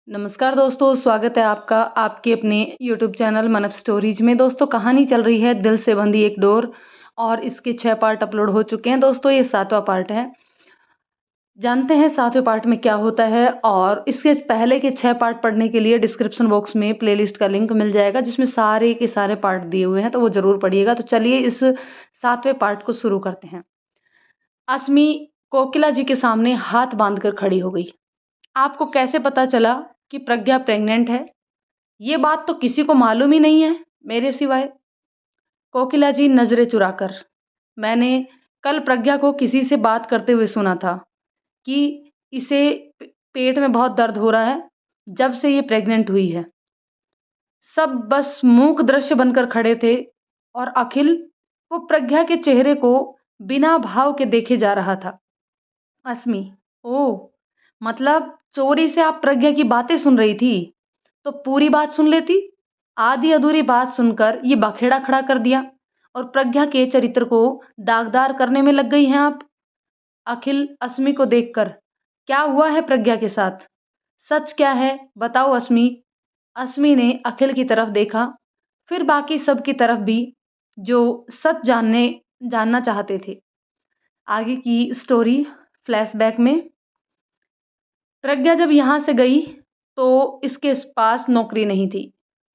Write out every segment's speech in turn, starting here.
नमस्कार दोस्तों, स्वागत है आपका आपके अपने यूट्यूब चैनल मनप स्टोरीज में। दोस्तों, कहानी चल रही है दिल से बंधी एक डोर और इसके 6 पार्ट अपलोड हो चुके हैं। दोस्तों, ये 7वां पार्ट है। जानते हैं 7वें पार्ट में क्या होता है। और इसके पहले के 6 पार्ट पढ़ने के लिए डिस्क्रिप्शन बॉक्स में प्लेलिस्ट का लिंक मिल जाएगा, जिसमें सारे के सारे पार्ट दिए हुए हैं, तो वो ज़रूर पढ़िएगा। तो चलिए इस 7वें पार्ट को शुरू करते हैं। अस्मी कोकिला जी के सामने हाथ बांधकर खड़ी हो गई। आपको कैसे पता चला कि प्रज्ञा प्रेग्नेंट है? ये बात तो किसी को मालूम ही नहीं है मेरे सिवाय। कोकिला जी नजरें चुराकर, मैंने कल प्रज्ञा को किसी से बात करते हुए सुना था कि इसे पेट में बहुत दर्द हो रहा है जब से ये प्रेग्नेंट हुई है। सब बस मूक दृश्य बनकर खड़े थे और अखिल वो प्रज्ञा के चेहरे को बिना भाव के देखे जा रहा था। अस्मी, ओह, मतलब चोरी से आप प्रज्ञा की बातें सुन रही थी? तो पूरी बात सुन लेती। आधी अधूरी बात सुनकर ये बखेड़ा खड़ा कर दिया और प्रज्ञा के चरित्र को दागदार करने में लग गई हैं आप। अखिल अस्मी को देखकर, क्या हुआ है प्रज्ञा के साथ? सच क्या है, बताओ अस्मी। अस्मी ने अखिल की तरफ देखा, फिर बाकी सब की तरफ भी, जो सच जानना चाहते थे। आगे की स्टोरी फ्लैशबैक में। प्रज्ञा जब यहाँ से गई तो इसके पास नौकरी नहीं थी।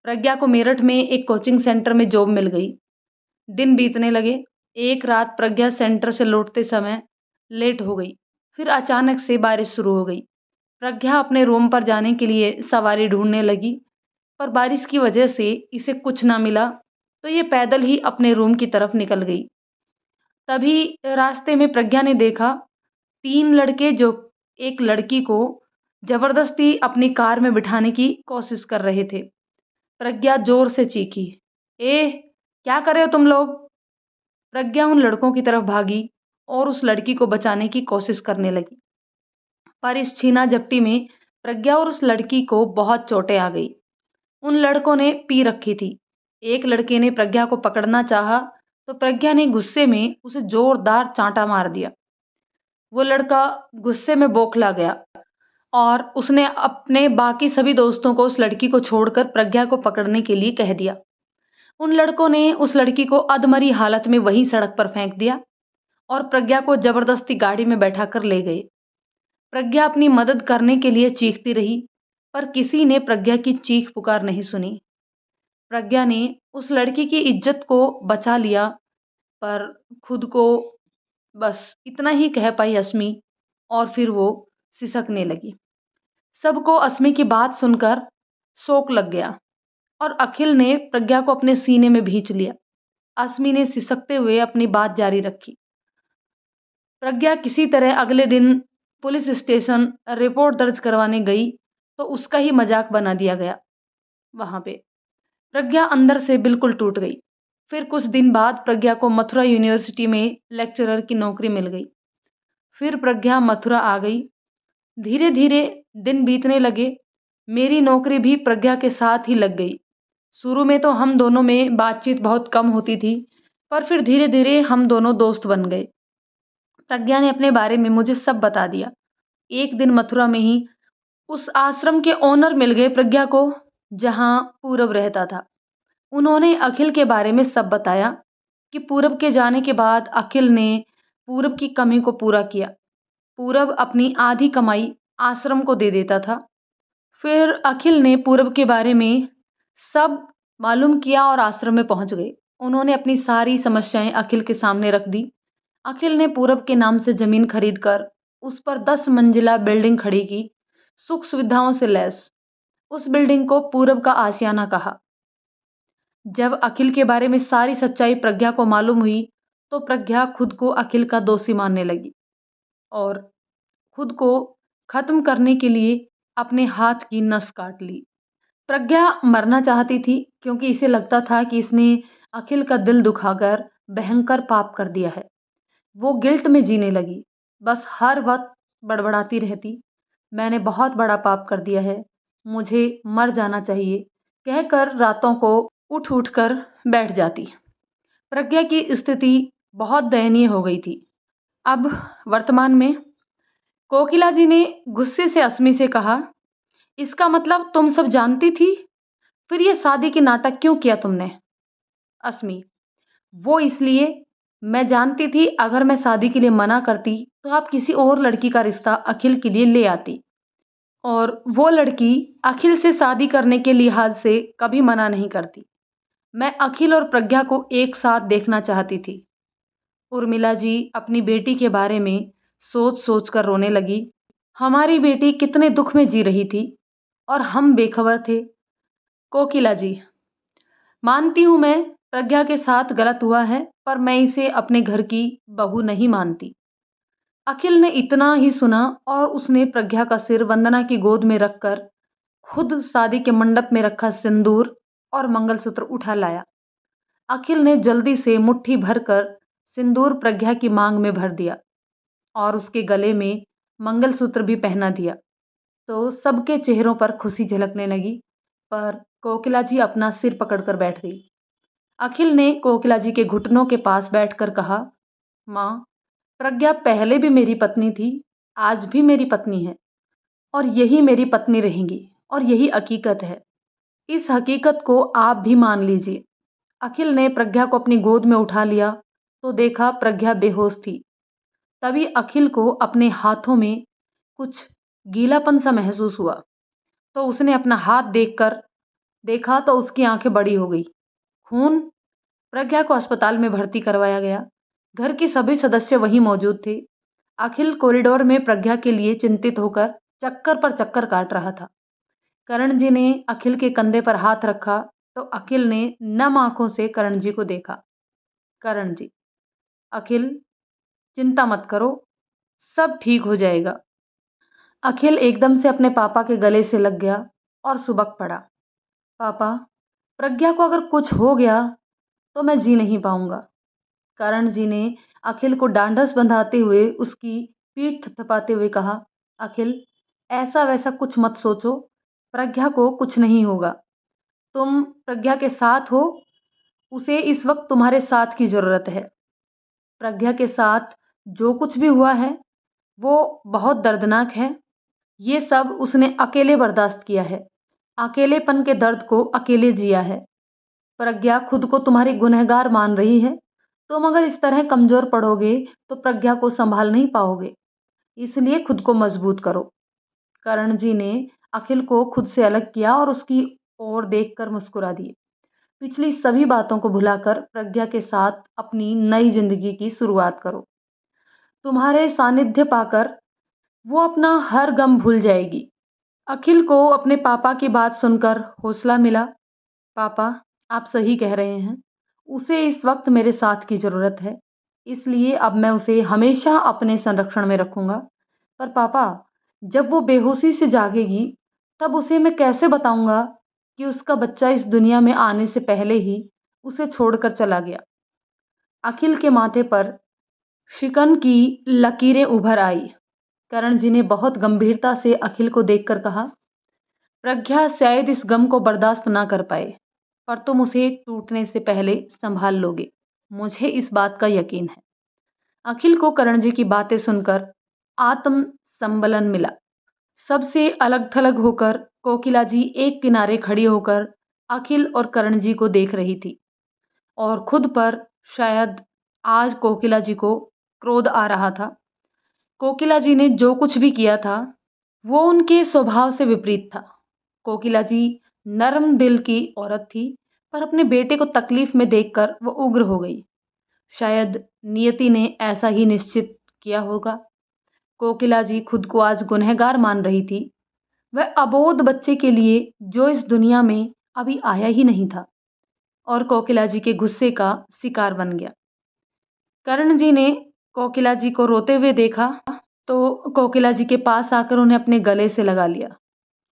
प्रज्ञा को मेरठ में एक कोचिंग सेंटर में जॉब मिल गई। दिन बीतने लगे। एक रात प्रज्ञा सेंटर से लौटते समय लेट हो गई। फिर अचानक से बारिश शुरू हो गई। प्रज्ञा अपने रूम पर जाने के लिए सवारी ढूंढने लगी, पर बारिश की वजह से इसे कुछ ना मिला, तो ये पैदल ही अपने रूम की तरफ निकल गई। तभी रास्ते में प्रज्ञा ने देखा 3 लड़के जो एक लड़की को जबरदस्ती अपनी कार में बिठाने की कोशिश कर रहे थे। प्रज्ञा जोर से चीखी, ए, क्या कर रहे हो तुम लोग? प्रज्ञा उन लड़कों की तरफ भागी और उस लड़की को बचाने की कोशिश करने लगी, पर इस छीना झपटी में प्रज्ञा और उस लड़की को बहुत चोटें आ गई। उन लड़कों ने पी रखी थी। एक लड़के ने प्रज्ञा को पकड़ना चाहा, तो प्रज्ञा ने गुस्से में उसे जोरदार चांटा मार दिया। वो लड़का गुस्से में बौखला गया और उसने अपने बाकी सभी दोस्तों को उस लड़की को छोड़कर प्रज्ञा को पकड़ने के लिए कह दिया। उन लड़कों ने उस लड़की को अधमरी हालत में वहीं सड़क पर फेंक दिया और प्रज्ञा को जबरदस्ती गाड़ी में बैठाकर ले गए। प्रज्ञा अपनी मदद करने के लिए चीखती रही, पर किसी ने प्रज्ञा की चीख पुकार नहीं सुनी। प्रज्ञा ने उस लड़की की इज्जत को बचा लिया, पर खुद को बस इतना ही कह पाई अस्मी, और फिर वो सिसकने लगी। सबको अस्मी की बात सुनकर शौक लग गया और अखिल ने प्रज्ञा को अपने सीने में भींच लिया। अस्मी ने सिसकते हुए अपनी बात जारी रखी। प्रज्ञा किसी तरह अगले दिन पुलिस स्टेशन रिपोर्ट दर्ज करवाने गई, तो उसका ही मजाक बना दिया गया। वहां पे प्रज्ञा अंदर से बिल्कुल टूट गई। फिर कुछ दिन बाद प्रज्ञा को मथुरा यूनिवर्सिटी में लेक्चरर की नौकरी मिल गई। फिर प्रज्ञा मथुरा आ गई। धीरे धीरे दिन बीतने लगे। मेरी नौकरी भी प्रज्ञा के साथ ही लग गई। शुरू में तो हम दोनों में बातचीत बहुत कम होती थी, पर फिर धीरे धीरे हम दोनों दोस्त बन गए। प्रज्ञा ने अपने बारे में मुझे सब बता दिया। एक दिन मथुरा में ही उस आश्रम के ओनर मिल गए प्रज्ञा को, जहां पूरब रहता था। उन्होंने अखिल के बारे में सब बताया कि पूरब के जाने के बाद अखिल ने पूरब की कमी को पूरा किया। पूरब अपनी आधी कमाई आश्रम को दे देता था। फिर अखिल ने पूरब के बारे में सब मालूम किया और आश्रम में पहुंच गए। उन्होंने अपनी सारी समस्याएं अखिल के सामने रख दी। अखिल ने पूरब के नाम से जमीन खरीदकर उस पर 10 मंजिला बिल्डिंग खड़ी की, सुख सुविधाओं से लैस। उस बिल्डिंग को पूरब का आशियाना कहा। जब अखिल के बारे में सारी सच्चाई प्रज्ञा को मालूम हुई, तो प्रज्ञा खुद को अखिल का दोषी मानने लगी और खुद को खत्म करने के लिए अपने हाथ की नस काट ली। प्रज्ञा मरना चाहती थी, क्योंकि इसे लगता था कि इसने अखिल का दिल दुखाकर भयंकर पाप कर दिया है। वो गिल्ट में जीने लगी, बस हर वक्त बड़बड़ाती रहती, मैंने बहुत बड़ा पाप कर दिया है, मुझे मर जाना चाहिए, कहकर रातों को उठ उठ कर बैठ जाती। प्रज्ञा की स्थिति बहुत दयनीय हो गई थी। अब वर्तमान में कोकिला जी ने गुस्से से अस्मी से कहा, इसका मतलब तुम सब जानती थी? फिर ये शादी की नाटक क्यों किया तुमने? अस्मी: वो इसलिए, मैं जानती थी अगर मैं शादी के लिए मना करती तो आप किसी और लड़की का रिश्ता अखिल के लिए ले आती, और वो लड़की अखिल से शादी करने के लिहाज से कभी मना नहीं करती। मैं अखिल और प्रज्ञा को एक साथ देखना चाहती थी। उर्मिला जी अपनी बेटी के बारे में सोच सोच कर रोने लगी। हमारी बेटी कितने दुख में जी रही थी और हम बेखबर थे। कोकिला जी: मानती हूं मैं प्रज्ञा के साथ गलत हुआ है, पर मैं इसे अपने घर की बहू नहीं मानती। अखिल ने इतना ही सुना और उसने प्रज्ञा का सिर वंदना की गोद में रखकर खुद शादी के मंडप में रखा सिंदूर और मंगलसूत्र उठा लाया। अखिल ने जल्दी से मुट्ठी भरकर सिंदूर प्रज्ञा की मांग में भर दिया और उसके गले में मंगलसूत्र भी पहना दिया। तो सबके चेहरों पर खुशी झलकने लगी, पर कोकिला जी अपना सिर पकड़कर बैठ गई। अखिल ने कोकिला जी के घुटनों के पास बैठकर कहा, माँ, प्रज्ञा पहले भी मेरी पत्नी थी, आज भी मेरी पत्नी है और यही मेरी पत्नी रहेंगी, और यही हकीकत है। इस हकीकत को आप भी मान लीजिए। अखिल ने प्रज्ञा को अपनी गोद में उठा लिया तो देखा प्रज्ञा बेहोश थी। तभी अखिल को अपने हाथों में कुछ गीलापन सा महसूस हुआ, तो उसने अपना हाथ देखा तो उसकी आंखें बड़ी हो गई। खून! प्रज्ञा को अस्पताल में भर्ती करवाया गया। घर के सभी सदस्य वहीं मौजूद थे। अखिल कॉरिडोर में प्रज्ञा के लिए चिंतित होकर चक्कर पर चक्कर काट रहा था। करण जी ने अखिल के कंधे पर हाथ रखा तो अखिल ने नम आंखों से करण जी को देखा। करण जी: अखिल, चिंता मत करो, सब ठीक हो जाएगा। अखिल एकदम से अपने पापा के गले से लग गया और सुबक पड़ा। पापा, प्रज्ञा को अगर कुछ हो गया तो मैं जी नहीं पाऊंगा। करण जी ने अखिल को ढांढस बंधाते हुए उसकी पीठ थपथपाते हुए कहा, अखिल, ऐसा वैसा कुछ मत सोचो, प्रज्ञा को कुछ नहीं होगा। तुम प्रज्ञा के साथ हो, उसे इस वक्त तुम्हारे साथ की जरूरत है। प्रज्ञा के साथ जो कुछ भी हुआ है वो बहुत दर्दनाक है। ये सब उसने अकेले बर्दाश्त किया है, अकेलेपन के दर्द को अकेले जिया है। प्रज्ञा खुद को तुम्हारी गुनहगार मान रही है। तुम अगर इस तरह कमजोर पड़ोगे तो प्रज्ञा को संभाल नहीं पाओगे, इसलिए खुद को मजबूत करो। करण जी ने अखिल को खुद से अलग किया और उसकी ओर देखकर मुस्कुरा दिए। पिछली सभी बातों को भुलाकर प्रज्ञा के साथ अपनी नई जिंदगी की शुरुआत करो। तुम्हारे सानिध्य पाकर वो अपना हर गम भूल जाएगी। अखिल को अपने पापा की बात सुनकर हौसला मिला। पापा, आप सही कह रहे हैं, उसे इस वक्त मेरे साथ की ज़रूरत है, इसलिए अब मैं उसे हमेशा अपने संरक्षण में रखूंगा। पर पापा, जब वो बेहोशी से जागेगी तब उसे मैं कैसे बताऊंगा कि उसका बच्चा इस दुनिया में आने से पहले ही उसे छोड़कर चला गया। अखिल के माथे पर शिकन की लकीरें उभर आई। करण जी ने बहुत गंभीरता से अखिल को देखकर कहा, प्रज्ञा शायद इस गम को बर्दाश्त ना कर पाए, पर तुम उसे टूटने से पहले संभाल लोगे, मुझे इस बात का यकीन है। अखिल को करण जी की बातें सुनकर आत्म संबलन मिला। सबसे अलग थलग होकर कोकिला जी एक किनारे खड़ी होकर अखिल और करण जी को देख रही थी और खुद पर शायद आज कोकिला जी को क्रोध आ रहा था। कोकिला जी ने जो कुछ भी किया था वो उनके स्वभाव से विपरीत था। कोकिला जी नरम दिल की औरत थी, पर अपने बेटे को तकलीफ में देखकर वो उग्र हो गई। शायद नियति ने ऐसा ही निश्चित किया होगा। कोकिला जी खुद को आज गुनहगार मान रही थी। वह अबोध बच्चे के लिए जो इस दुनिया में अभी आया ही नहीं था, और कोकिला जी के गुस्से का शिकार बन गया। करण जी ने कोकिला जी को रोते हुए देखा तो कोकिला जी के पास आकर उन्हें अपने गले से लगा लिया।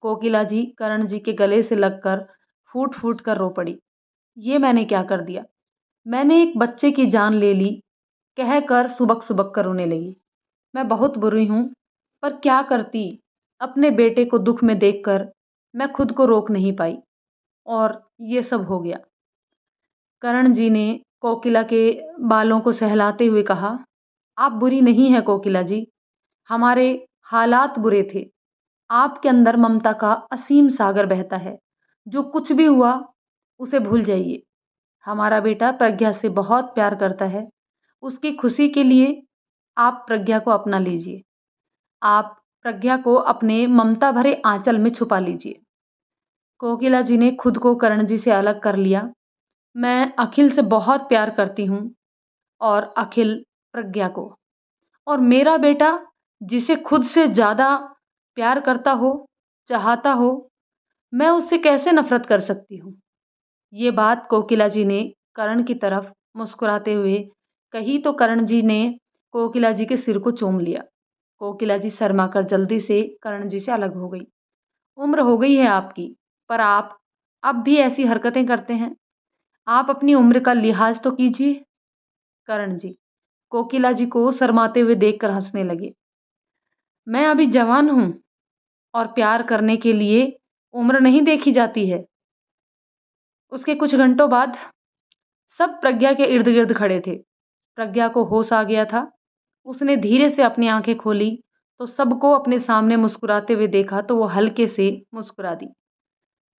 कोकिला जी करण जी के गले से लगकर फूट फूट कर रो पड़ी। ये मैंने क्या कर दिया? मैंने एक बच्चे की जान ले ली, कहकर सुबक सुबक कर रोने लगी। मैं बहुत बुरी हूं, पर क्या करती? अपने बेटे को दुख में देखकर मैं खुद को रोक नहीं पाई और ये सब हो गया। करण जी ने कोकिला के बालों को सहलाते हुए कहा, आप बुरी नहीं हैं कोकिला जी, हमारे हालात बुरे थे। आपके अंदर ममता का असीम सागर बहता है। जो कुछ भी हुआ उसे भूल जाइए। हमारा बेटा प्रज्ञा से बहुत प्यार करता है। उसकी खुशी के लिए आप प्रज्ञा को अपना लीजिए। आप प्रज्ञा को अपने ममता भरे आंचल में छुपा लीजिए। कोकिला जी ने खुद को करण जी से अलग कर लिया। मैं अखिल से बहुत प्यार करती हूँ और अखिल प्रज्ञा को। और मेरा बेटा जिसे खुद से ज़्यादा प्यार करता हो, चाहता हो, मैं उससे कैसे नफ़रत कर सकती हूँ? ये बात कोकिला जी ने करण की तरफ मुस्कुराते हुए कही तो करण जी ने कोकिला जी के सिर को चूम लिया। कोकिला जी शर्माकर जल्दी से करण जी से अलग हो गई। उम्र हो गई है आपकी, पर आप अब भी ऐसी हरकतें करते हैं। आप अपनी उम्र का लिहाज तो कीजिए। करण जी कोकिला जी को शर्माते हुए देखकर हंसने लगे। मैं अभी जवान हूँ और प्यार करने के लिए उम्र नहीं देखी जाती है। उसके कुछ घंटों बाद सब प्रज्ञा के इर्द गिर्द खड़े थे। प्रज्ञा को होश आ गया था। उसने धीरे से अपनी आंखें खोली तो सबको अपने सामने मुस्कुराते हुए देखा तो वो हल्के से मुस्कुरा दी।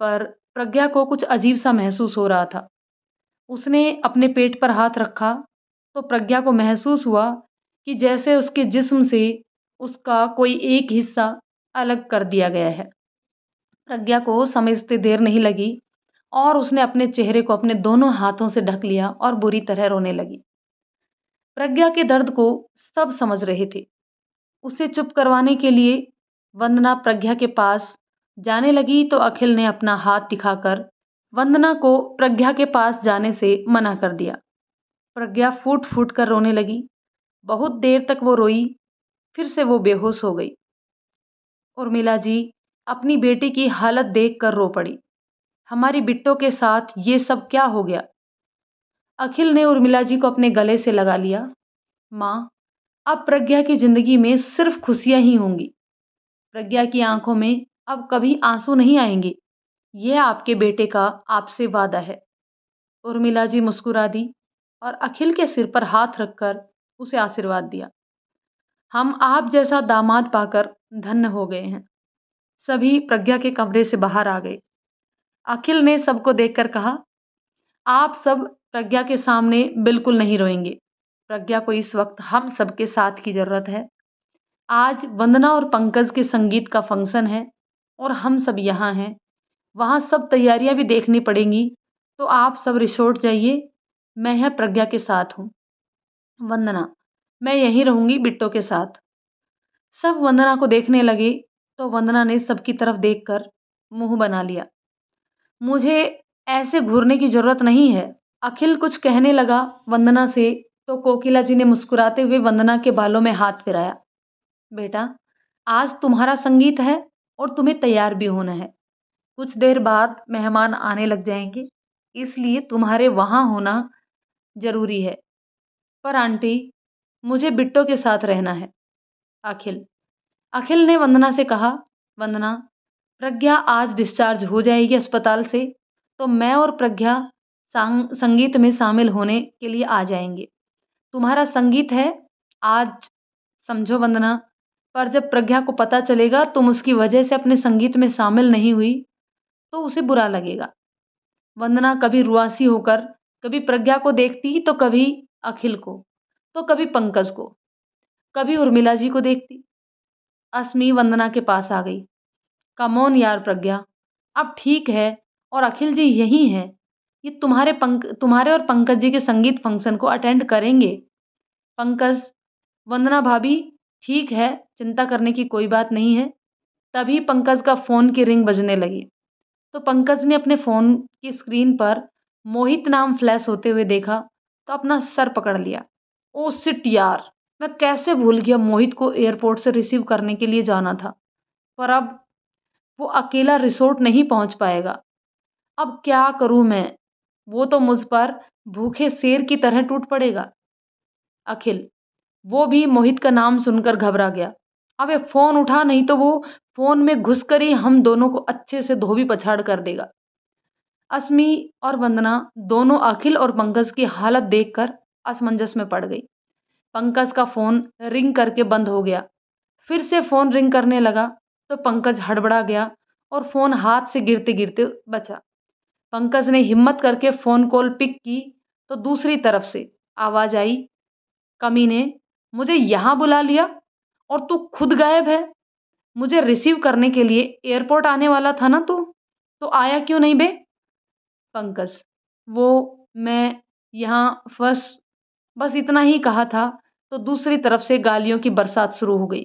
पर प्रज्ञा को कुछ अजीब सा महसूस हो रहा था। उसने अपने पेट पर हाथ रखा तो प्रज्ञा को महसूस हुआ कि जैसे उसके जिस्म से उसका कोई एक हिस्सा अलग कर दिया गया है। प्रज्ञा को समझते देर नहीं लगी और उसने अपने चेहरे को अपने दोनों हाथों से ढक लिया और बुरी तरह रोने लगी। प्रज्ञा के दर्द को सब समझ रहे थे। उसे चुप करवाने के लिए वंदना प्रज्ञा के पास जाने लगी तो अखिल ने अपना हाथ दिखाकर वंदना को प्रज्ञा के पास जाने से मना कर दिया। प्रज्ञा फूट फूट कर रोने लगी। बहुत देर तक वो रोई, फिर से वो बेहोश हो गई। उर्मिला जी अपनी बेटी की हालत देखकर रो पड़ी। हमारी बिट्टो के साथ ये सब क्या हो गया? अखिल ने उर्मिला जी को अपने गले से लगा लिया। माँ, अब प्रज्ञा की जिंदगी में सिर्फ खुशियां ही होंगी। प्रज्ञा की आंखों में अब कभी आंसू नहीं आएंगे। यह आपके बेटे का आपसे वादा है। उर्मिला जी मुस्कुरा दी और अखिल के सिर पर हाथ रखकर उसे आशीर्वाद दिया। हम आप जैसा दामाद पाकर धन्य हो गए हैं। सभी प्रज्ञा के कमरे से बाहर आ गए। अखिल ने सबको देखकर कहा, आप सब प्रज्ञा के सामने बिल्कुल नहीं रोएंगे। प्रज्ञा को इस वक्त हम सबके साथ की जरूरत है। आज वंदना और पंकज के संगीत का फंक्शन है और हम सब यहाँ हैं। वहाँ सब तैयारियां भी देखनी पड़ेंगी, तो आप सब रिसोर्ट जाइए। मैं यहाँ प्रज्ञा के साथ हूँ। वंदना, मैं यहीं रहूंगी बिट्टो के साथ। सब वंदना को देखने लगे तो वंदना ने सबकी तरफ देखकर मुंह बना लिया। मुझे ऐसे घूरने की जरूरत नहीं है। अखिल कुछ कहने लगा वंदना से तो कोकिला जी ने मुस्कुराते हुए वंदना के बालों में हाथ फिराया। बेटा, आज तुम्हारा संगीत है और तुम्हें तैयार भी होना है। कुछ देर बाद मेहमान आने लग जाएंगे, इसलिए तुम्हारे वहां होना जरूरी है। पर आंटी, मुझे बिट्टो के साथ रहना है। अखिल अखिल ने वंदना से कहा, वंदना, प्रज्ञा आज डिस्चार्ज हो जाएगी अस्पताल से, तो मैं और प्रज्ञा संगीत में शामिल होने के लिए आ जाएंगे। तुम्हारा संगीत है आज, समझो वंदना। पर जब प्रज्ञा को पता चलेगा तुम उसकी वजह से अपने संगीत में शामिल नहीं हुई तो उसे बुरा लगेगा। वंदना कभी रुआसी होकर कभी प्रज्ञा को देखती तो कभी अखिल को, तो कभी पंकज को, कभी उर्मिला जी को देखती। अस्मी वंदना के पास आ गई। कम ऑन यार प्रज्ञा, अब ठीक है और अखिल जी यही हैं। ये तुम्हारे और पंकज जी के संगीत फंक्शन को अटेंड करेंगे। पंकज, वंदना भाभी, ठीक है, चिंता करने की कोई बात नहीं है। तभी पंकज का फोन की रिंग बजने लगी तो पंकज ने अपने फोन की स्क्रीन पर मोहित नाम फ्लैश होते हुए देखा तो अपना सर पकड़ लिया। ओ सिट यार, मैं कैसे भूल गया मोहित को एयरपोर्ट से रिसीव करने के लिए जाना था। पर अब वो अकेला रिसोर्ट नहीं पहुंच पाएगा। अब क्या करूं मैं? वो तो मुझ पर भूखे शेर की तरह टूट पड़ेगा। अखिल, वो भी मोहित का नाम सुनकर घबरा गया। अबे फोन उठा, नहीं तो वो फोन में घुसकर ही हम दोनों को अच्छे से धोबी पछाड़ कर देगा। अस्मी और वंदना दोनों अखिल और पंकज की हालत देखकर असमंजस में पड़ गई। पंकज का फोन रिंग करके बंद हो गया। फिर से फोन रिंग करने लगा। तो पंकज हड़बड़ा गया और फ़ोन हाथ से गिरते-गिरते बचा। पंकज ने हिम्मत करके फ़ोन कॉल पिक की तो दूसरी तरफ से आवाज़ आई, "कमीने, मुझे यहाँ बुला लिया और तू खुद गायब है। मुझे रिसीव करने के लिए एयरपोर्ट आने वाला था ना तू? तो आया क्यों नहीं बे?" पंकज, "वो मैं यहाँ बस इतना ही कहा था तो दूसरी तरफ से गालियों की बरसात शुरू हो गई।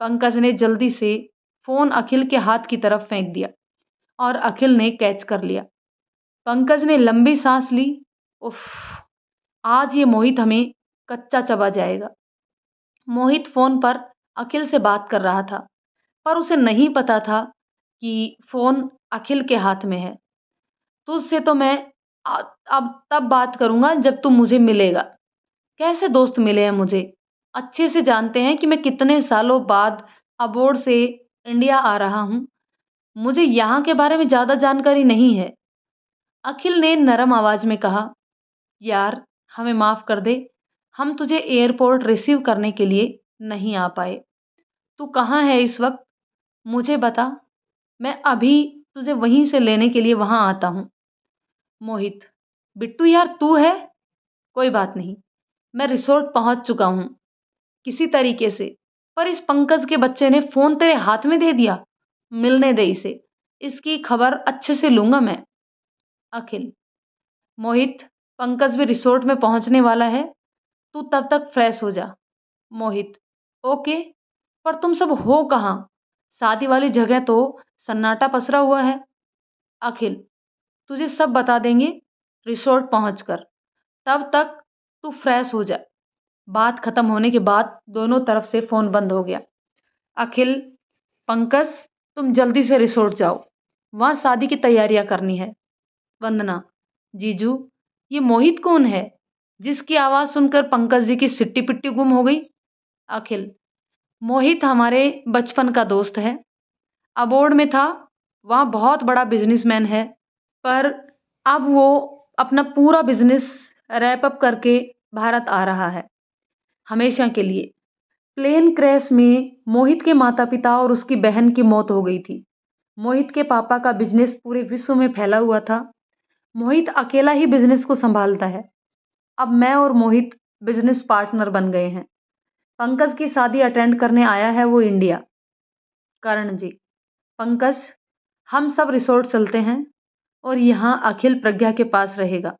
पंकज ने जल्दी से फ़ोन अखिल के हाथ की तरफ फेंक दिया और अखिल ने कैच कर लिया। पंकज ने लंबी सांस ली। उफ, आज ये मोहित हमें कच्चा चबा जाएगा। मोहित फ़ोन पर अखिल से बात कर रहा था, पर उसे नहीं पता था कि फ़ोन अखिल के हाथ में है। तुझसे तो मैं अ, अब तब बात करूँगा जब तू मुझे मिलेगा। कैसे दोस्त मिले हैं मुझे? अच्छे से जानते हैं कि मैं कितने सालों बाद अबोर्ड से इंडिया आ रहा हूँ। मुझे यहाँ के बारे में ज़्यादा जानकारी नहीं है। अखिल ने नरम आवाज़ में कहा, यार, हमें माफ़ कर दे। हम तुझे एयरपोर्ट रिसीव करने के लिए नहीं आ पाए। तू कहाँ है इस वक़्त? मुझे बता। मैं अभी तुझे वहीं से लेने के लिए वहाँ आता हूँ। मोहित, बिट्टू यार तू है? कोई बात नहीं। मैं रिसोर्ट पहुँच चुका हूँ किसी तरीके से। पर इस पंकज के बच्चे ने फ़ोन तेरे हाथ में दे दिया। मिलने दे इसे। इसकी खबर अच्छे से लूँगा मैं। अखिल, मोहित, पंकज भी रिसोर्ट में पहुँचने वाला है। तू तब तक फ्रेश हो जा। मोहित, ओके, पर तुम सब हो कहाँ? शादी वाली जगह तो सन्नाटा पसरा हुआ है। अखिल, तुझे सब बता देंगे रिसोर्ट पहुँचकर। तब तक तू फ्रेश हो जा। बात खत्म होने के बाद दोनों तरफ से फ़ोन बंद हो गया। अखिल, पंकज, तुम जल्दी से रिसोर्ट जाओ। वहाँ शादी की तैयारियां करनी है। वंदना, जीजू, ये मोहित कौन है जिसकी आवाज़ सुनकर पंकज जी की सिट्टी पिट्टी गुम हो गई? अखिल, मोहित हमारे बचपन का दोस्त है। अबोर्ड में था, वहाँ बहुत बड़ा बिजनेसमैन है, पर अब वो अपना पूरा बिजनेस रैप अप करके भारत आ रहा है हमेशा के लिए। प्लेन क्रैश में मोहित के माता-पिता और उसकी बहन की मौत हो गई थी। मोहित के पापा का बिजनेस पूरे विश्व में फैला हुआ था। मोहित अकेला ही बिजनेस को संभालता है। अब मैं और मोहित बिजनेस पार्टनर बन गए हैं। पंकज की शादी अटेंड करने आया है वो इंडिया। करण जी, पंकज, हम सब रिसोर्ट चलते हैं और यहाँ अखिल प्रज्ञा के पास रहेगा।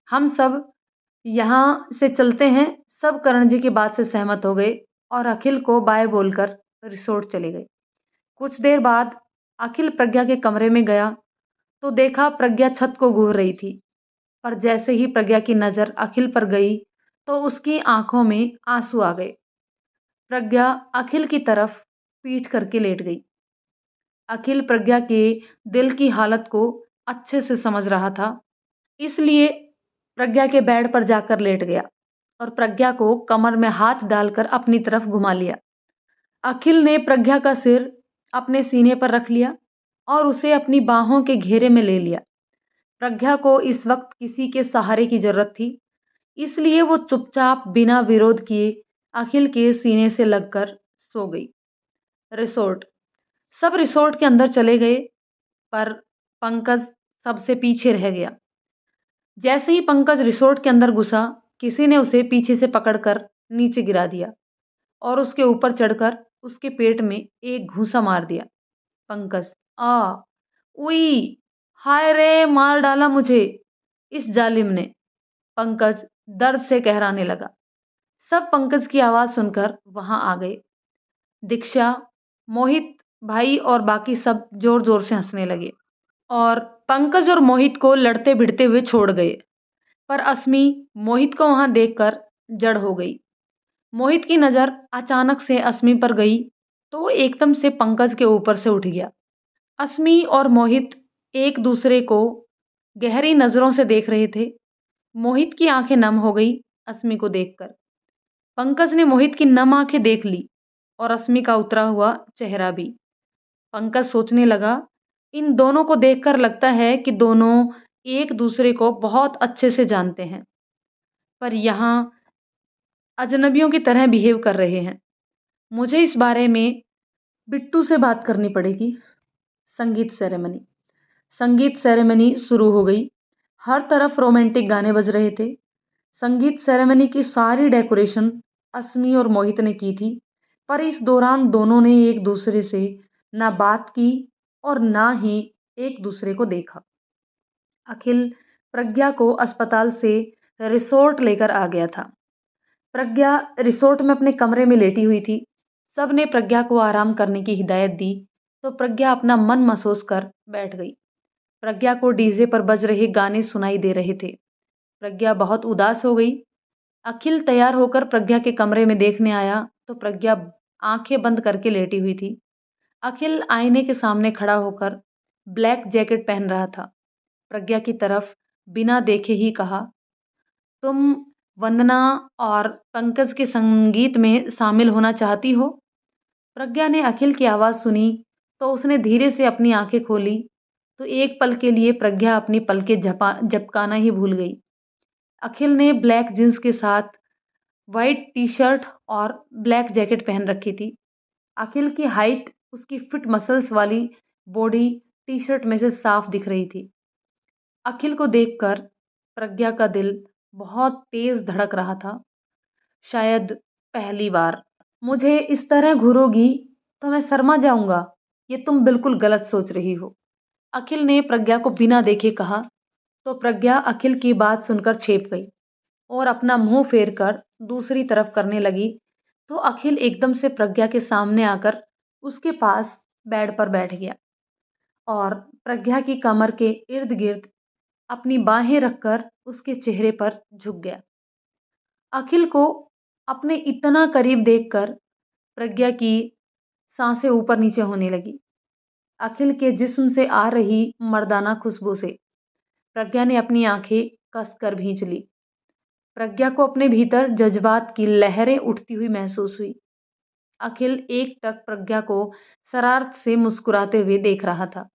हम सब यहाँ से चलते हैं। सब करण जी की बात से सहमत हो गए और अखिल को बाय बोलकर रिसोर्ट चले गए। कुछ देर बाद अखिल प्रज्ञा के कमरे में गया तो देखा प्रज्ञा छत को घूर रही थी। पर जैसे ही प्रज्ञा की नज़र अखिल पर गई तो उसकी आंखों में आंसू आ गए। प्रज्ञा अखिल की तरफ पीठ करके लेट गई। अखिल प्रज्ञा के दिल की हालत को अच्छे से समझ रहा था, इसलिए प्रज्ञा के बेड पर जाकर लेट गया और प्रज्ञा को कमर में हाथ डालकर अपनी तरफ घुमा लिया। अखिल ने प्रज्ञा का सिर अपने सीने पर रख लिया और उसे अपनी बाहों के घेरे में ले लिया। प्रज्ञा को इस वक्त किसी के सहारे की जरूरत थी, इसलिए वो चुपचाप बिना विरोध किए अखिल के सीने से लगकर सो गई। रिसोर्ट, सब रिसोर्ट के अंदर चले गए, पर पंकज सबसे पीछे रह गया। जैसे ही पंकज रिसोर्ट के अंदर घुसा, किसी ने उसे पीछे से पकड़कर नीचे गिरा दिया और उसके ऊपर चढ़कर उसके पेट में एक घूंसा मार दिया। पंकज, आ, उई, हाय रे, मार डाला मुझे इस जालिम ने। पंकज दर्द से कहराने लगा। सब पंकज की आवाज़ सुनकर वहां आ गए। दीक्षा, मोहित भाई और बाकी सब जोर जोर से हंसने लगे और पंकज और मोहित को लड़ते भिड़ते हुए छोड़ गए। पर अस्मी मोहित को वहां देखकर जड़ हो गई। मोहित की नज़र अचानक से अस्मी पर गई तो वो एकदम से पंकज के ऊपर से उठ गया। अस्मी और मोहित एक दूसरे को गहरी नज़रों से देख रहे थे। मोहित की आंखें नम हो गई अस्मी को देखकर। पंकज ने मोहित की नम आंखें देख ली और अस्मी का उतरा हुआ चेहरा भी। पंकज सोचने लगा, इन दोनों को देखकर लगता है कि दोनों एक दूसरे को बहुत अच्छे से जानते हैं, पर यहाँ अजनबियों की तरह बिहेव कर रहे हैं। मुझे इस बारे में बिट्टू से बात करनी पड़ेगी। संगीत सेरेमनी। संगीत सेरेमनी शुरू हो गई। हर तरफ रोमांटिक गाने बज रहे थे। संगीत सेरेमनी की सारी डेकोरेशन अस्मी और मोहित ने की थी, पर इस दौरान दोनों ने एक दूसरे से ना बात की और ना ही एक दूसरे को देखा। अखिल प्रज्ञा को अस्पताल से रिसोर्ट लेकर आ गया था। प्रज्ञा रिसोर्ट में अपने कमरे में लेटी हुई थी। सबने प्रज्ञा को आराम करने की हिदायत दी, तो प्रज्ञा अपना मन महसूस कर बैठ गई। प्रज्ञा को डीजे पर बज रहे गाने सुनाई दे रहे थे। प्रज्ञा बहुत उदास हो गई। अखिल तैयार होकर प्रज्ञा के कमरे में देखने आया, तो प्रज्ञा आंखें बंद करके लेटी हुई थी। अखिल आईने के सामने खड़ा होकर ब्लैक जैकेट पहन रहा था। प्रज्ञा की तरफ बिना देखे ही कहा, तुम वंदना और पंकज के संगीत में शामिल होना चाहती हो? प्रज्ञा ने अखिल की आवाज़ सुनी, तो उसने धीरे से अपनी आंखें खोली, तो एक पल के लिए प्रज्ञा अपनी पलकें झपकाना ही भूल गई। अखिल ने ब्लैक जींस के साथ वाइट टी शर्ट और ब्लैक जैकेट पहन रखी थी। अखिल की हाइट, उसकी फिट मसल्स वाली बॉडी टी शर्ट में से साफ दिख रही थी। अखिल को देखकर प्रज्ञा का दिल बहुत तेज धड़क रहा था। शायद पहली बार। मुझे इस तरह घूरोगी तो मैं शर्मा जाऊंगा। ये तुम बिल्कुल गलत सोच रही हो। अखिल ने प्रज्ञा को बिना देखे कहा, तो प्रज्ञा अखिल की बात सुनकर छेप गई और अपना मुंह फेर कर दूसरी तरफ करने लगी, तो अखिल एकदम से प्रज्ञा के सामने आकर उसके पास बेड पर बैठ गया और प्रज्ञा की कमर के इर्द गिर्द अपनी बाहें रखकर उसके चेहरे पर झुक गया। अखिल को अपने इतना करीब देखकर प्रज्ञा की सांसें ऊपर नीचे होने लगी। अखिल के जिस्म से आ रही मर्दाना खुशबू से प्रज्ञा ने अपनी आंखें कसकर भींच ली। प्रज्ञा को अपने भीतर जज्बात की लहरें उठती हुई महसूस हुई। अखिल एकटक प्रज्ञा को शरारत से मुस्कुराते हुए देख रहा था।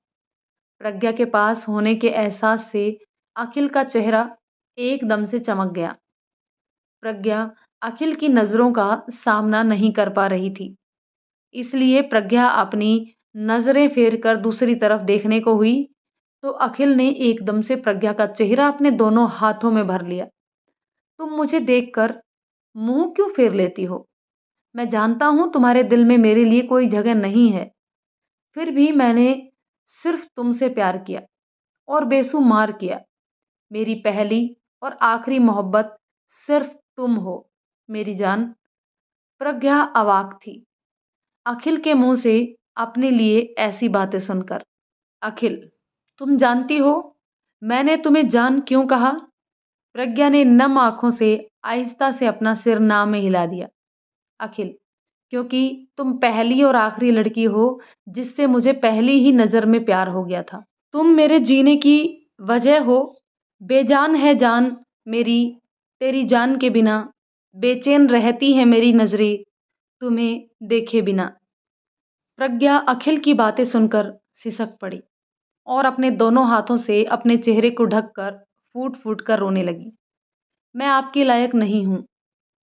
प्रज्ञा के पास होने के एहसास से अखिल का चेहरा एकदम से चमक गया। प्रज्ञा अखिल की नजरों का सामना नहीं कर पा रही थी, इसलिए प्रज्ञा अपनी नजरें फेर कर दूसरी तरफ देखने को हुई, तो अखिल ने एकदम से प्रज्ञा का चेहरा अपने दोनों हाथों में भर लिया। तुम मुझे देखकर मुंह क्यों फेर लेती हो? मैं जानता हूं तुम्हारे दिल में मेरे लिए कोई जगह नहीं है, फिर भी मैंने सिर्फ तुमसे प्यार किया और बेशुमार किया। मेरी पहली और आखिरी मोहब्बत सिर्फ तुम हो मेरी जान। प्रज्ञा अवाक थी अखिल के मुंह से अपने लिए ऐसी बातें सुनकर। अखिल, तुम जानती हो मैंने तुम्हें जान क्यों कहा? प्रज्ञा ने नम आंखों से आहिस्ता से अपना सिर ना में हिला दिया। अखिल, क्योंकि तुम पहली और आखिरी लड़की हो जिससे मुझे पहली ही नजर में प्यार हो गया था। तुम मेरे जीने की वजह हो। बेजान है जान मेरी तेरी जान के बिना, बेचैन रहती है मेरी नजरें तुम्हें देखे बिना। प्रज्ञा अखिल की बातें सुनकर सिसक पड़ी और अपने दोनों हाथों से अपने चेहरे को ढककर फूट फूट कर रोने लगी। मैं आपके लायक नहीं हूँ।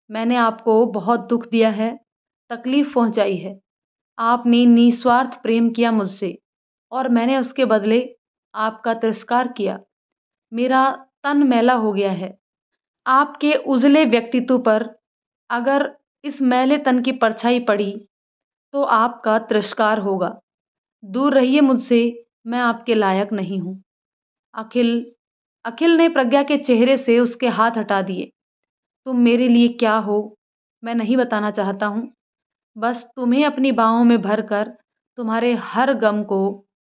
मैंने आपको बहुत दुख दिया है, तकलीफ पहुंचाई है। आपने निस्वार्थ प्रेम किया मुझसे और मैंने उसके बदले आपका तिरस्कार किया। मेरा तन मैला हो गया है। आपके उजले व्यक्तित्व पर अगर इस मैले तन की परछाई पड़ी तो आपका तिरस्कार होगा। दूर रहिए मुझसे, मैं आपके लायक नहीं हूँ। अखिल अखिल ने प्रज्ञा के चेहरे से उसके हाथ हटा दिए। तुम मेरे लिए क्या हो मैं नहीं बताना चाहता हूँ। बस तुम्हें अपनी बाहों में भरकर तुम्हारे हर गम को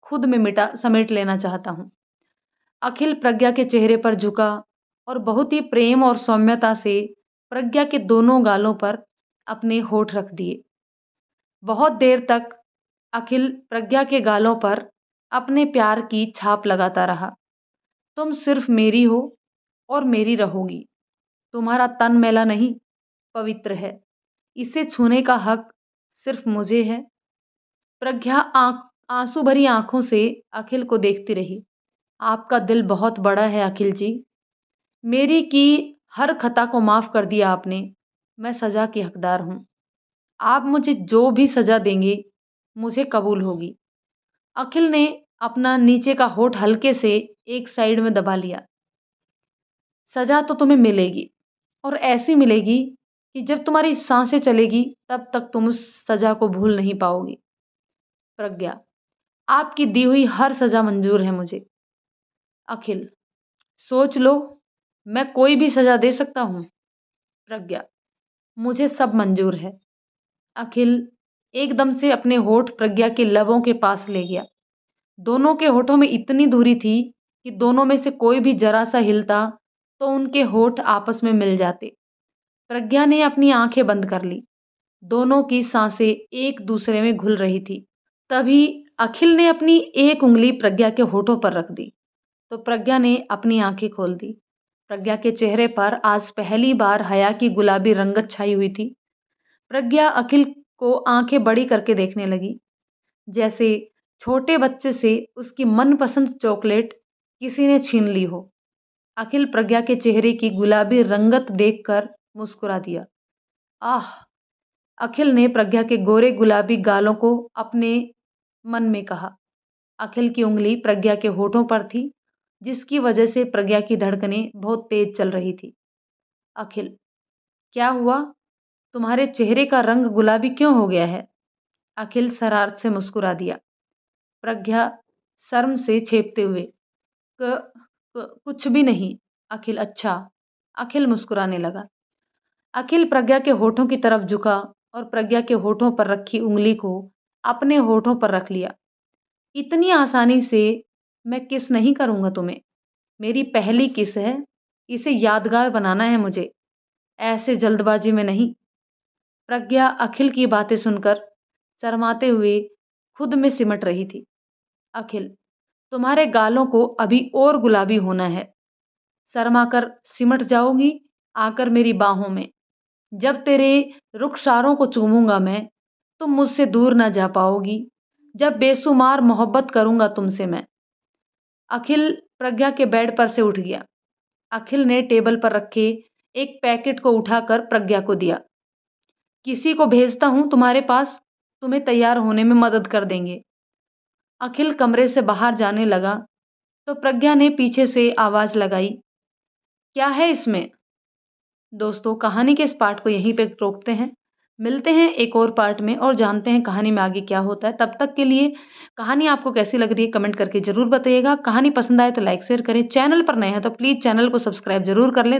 खुद में मिटा समेट लेना चाहता हूँ। अखिल प्रज्ञा के चेहरे पर झुका और बहुत ही प्रेम और सौम्यता से प्रज्ञा के दोनों गालों पर अपने होठ रख दिए। बहुत देर तक अखिल प्रज्ञा के गालों पर अपने प्यार की छाप लगाता रहा। तुम सिर्फ मेरी हो और मेरी रहोगी। तुम्हारा तन मैला नहीं, पवित्र है। इसे छूने का हक सिर्फ मुझे है। प्रज्ञा आंसू भरी आंखों से अखिल को देखती रही। आपका दिल बहुत बड़ा है अखिल जी। मेरी की हर खता को माफ कर दिया आपने। मैं सजा की हकदार हूँ। आप मुझे जो भी सजा देंगे मुझे कबूल होगी। अखिल ने अपना नीचे का होठ हल्के से एक साइड में दबा लिया। सजा तो तुम्हें मिलेगी और ऐसी मिलेगी कि जब तुम्हारी सांसें चलेगी तब तक तुम उस सजा को भूल नहीं पाओगी। प्रज्ञा, आपकी दी हुई हर सजा मंजूर है मुझे। अखिल, सोच लो, मैं कोई भी सजा दे सकता हूँ। प्रज्ञा, मुझे सब मंजूर है। अखिल एकदम से अपने होठ प्रज्ञा के लबों के पास ले गया। दोनों के होठों में इतनी दूरी थी कि दोनों में से कोई भी जरा सा हिलता तो उनके होठ आपस में मिल जाते। प्रज्ञा ने अपनी आंखें बंद कर ली। दोनों की सांसें एक दूसरे में घुल रही थी। तभी अखिल ने अपनी एक उंगली प्रज्ञा के होठों पर रख दी तो प्रज्ञा ने अपनी आंखें खोल दी। प्रज्ञा के चेहरे पर आज पहली बार हया की गुलाबी रंगत छाई हुई थी। प्रज्ञा अखिल को आंखें बड़ी करके देखने लगी, जैसे छोटे बच्चे से उसकी मनपसंद चॉकलेट किसी ने छीन ली हो। अखिल प्रज्ञा के चेहरे की गुलाबी रंगत देखकर मुस्कुरा दिया। आह! अखिल ने प्रज्ञा के गोरे गुलाबी गालों को अपने मन में कहा। अखिल की उंगली प्रज्ञा के होठों पर थी, जिसकी वजह से प्रज्ञा की धड़कनें बहुत तेज चल रही थी। अखिल, क्या हुआ? तुम्हारे चेहरे का रंग गुलाबी क्यों हो गया है? अखिल शरारत से मुस्कुरा दिया। प्रज्ञा शर्म से छेपते हुए, कुछ भी नहीं। अखिल, अच्छा। अखिल मुस्कुराने लगा। अखिल प्रज्ञा के होठों की तरफ झुका और प्रज्ञा के होठों पर रखी उंगली को अपने होठों पर रख लिया। इतनी आसानी से मैं किस नहीं करूंगा तुम्हें। मेरी पहली किस है, इसे यादगार बनाना है मुझे, ऐसे जल्दबाजी में नहीं। प्रज्ञा अखिल की बातें सुनकर शर्माते हुए खुद में सिमट रही थी। अखिल, तुम्हारे गालों को अभी और गुलाबी होना है। शर्माकर सिमट जाओगी आकर मेरी बाहों में। जब तेरे रुखसारों को चूमूंगा मैं, तुम मुझसे दूर ना जा पाओगी। जब बेशुमार मोहब्बत करूंगा तुमसे मैं। अखिल प्रज्ञा के बेड पर से उठ गया। अखिल ने टेबल पर रखे एक पैकेट को उठाकर प्रज्ञा को दिया। किसी को भेजता हूं तुम्हारे पास, तुम्हें तैयार होने में मदद कर देंगे। अखिल कमरे से बाहर जाने लगा तो प्रज्ञा ने पीछे से आवाज लगाई, क्या है इसमें? दोस्तों, कहानी के इस पार्ट को यहीं पे रोकते हैं। मिलते हैं एक और पार्ट में और जानते हैं कहानी में आगे क्या होता है। तब तक के लिए कहानी आपको कैसी लग रही है कमेंट करके ज़रूर बताइएगा। कहानी पसंद आए तो लाइक शेयर करें। चैनल पर नए हैं तो प्लीज़ चैनल को सब्सक्राइब ज़रूर कर लें।